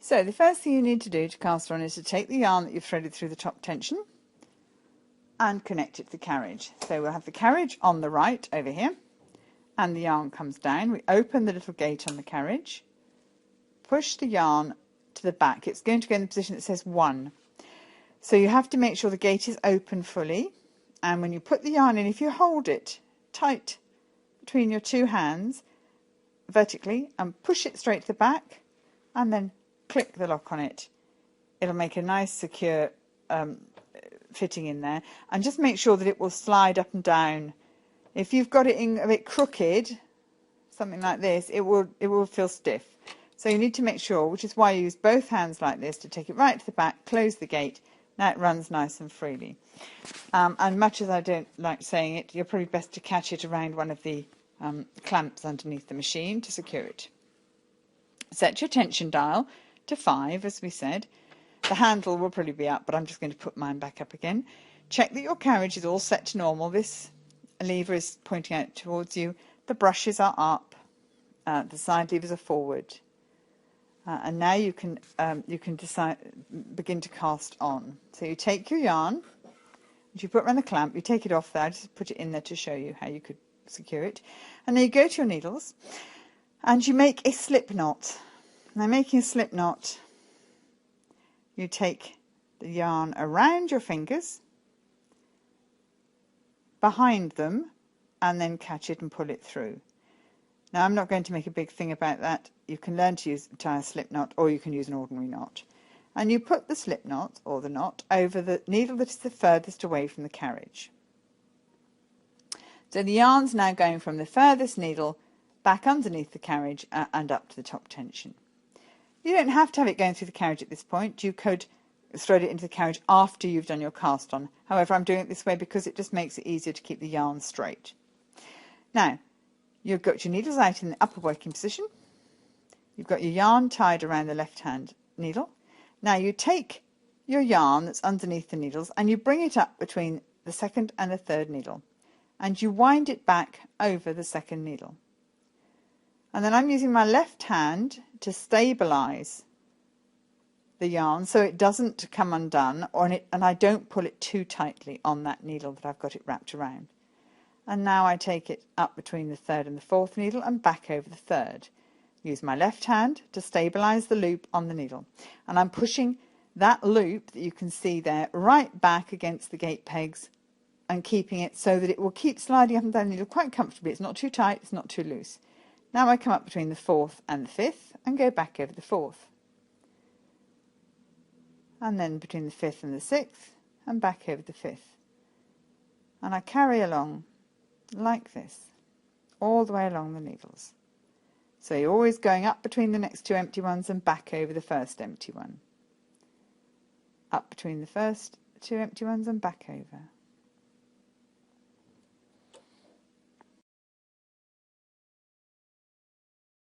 So the first thing you need to do to cast on is to take the yarn that you've threaded through the top tension and connect it to the carriage. So we'll have the carriage on the right over here, and the yarn comes down. We open the little gate on the carriage, push the yarn to the back. It's going to go in the position that says 1. So you have to make sure the gate is open fully, and when you put the yarn in, if you hold it tight between your two hands vertically and push it straight to the back and then click the lock on it, it'll make a nice secure fitting in there. And just make sure that it will slide up and down. If you've got it in a bit crooked, something like this, it will feel stiff. So you need to make sure, which is why you use both hands like this to take it right to the back, close the gate. Now it runs nice and freely. And much as I don't like saying it, you're probably best to catch it around one of the clamps underneath the machine to secure it. Set your tension dial to 5, as we said. The handle will probably be up, but I'm just going to put mine back up again. Check that your carriage is all set to normal. This lever is pointing out towards you. The brushes are up. The side levers are forward. And now you can begin to cast on. So you take your yarn, which you put around the clamp, you take it off there. I just put it in there to show you how you could secure it. And then you go to your needles and you make a slip knot. Now, making a slip knot, you take the yarn around your fingers, behind them, and then catch it and pull it through. Now, I'm not going to make a big thing about that. You can learn to tie a slip knot, or you can use an ordinary knot. And you put the slip knot, or the knot, over the needle that is the furthest away from the carriage. So the yarn's now going from the furthest needle back underneath the carriage and up to the top tension. You don't have to have it going through the carriage at this point. You could thread it into the carriage after you've done your cast on. However, I'm doing it this way because it just makes it easier to keep the yarn straight. Now, you've got your needles out in the upper working position. You've got your yarn tied around the left hand needle. Now you take your yarn that's underneath the needles and you bring it up between the second and the third needle. And you wind it back over the second needle. And then I'm using my left hand to stabilise the yarn so it doesn't come undone, and I don't pull it too tightly on that needle that I've got it wrapped around. And now I take it up between the third and the fourth needle and back over the third. Use my left hand to stabilise the loop on the needle. And I'm pushing that loop that you can see there right back against the gate pegs and keeping it so that it will keep sliding up and down the needle quite comfortably. It's not too tight, it's not too loose. Now I come up between the fourth and the fifth and go back over the fourth. And then between the fifth and the sixth and back over the fifth. And I carry along like this, all the way along the needles. So you're always going up between the next two empty ones and back over the first empty one. Up between the first two empty ones and back over.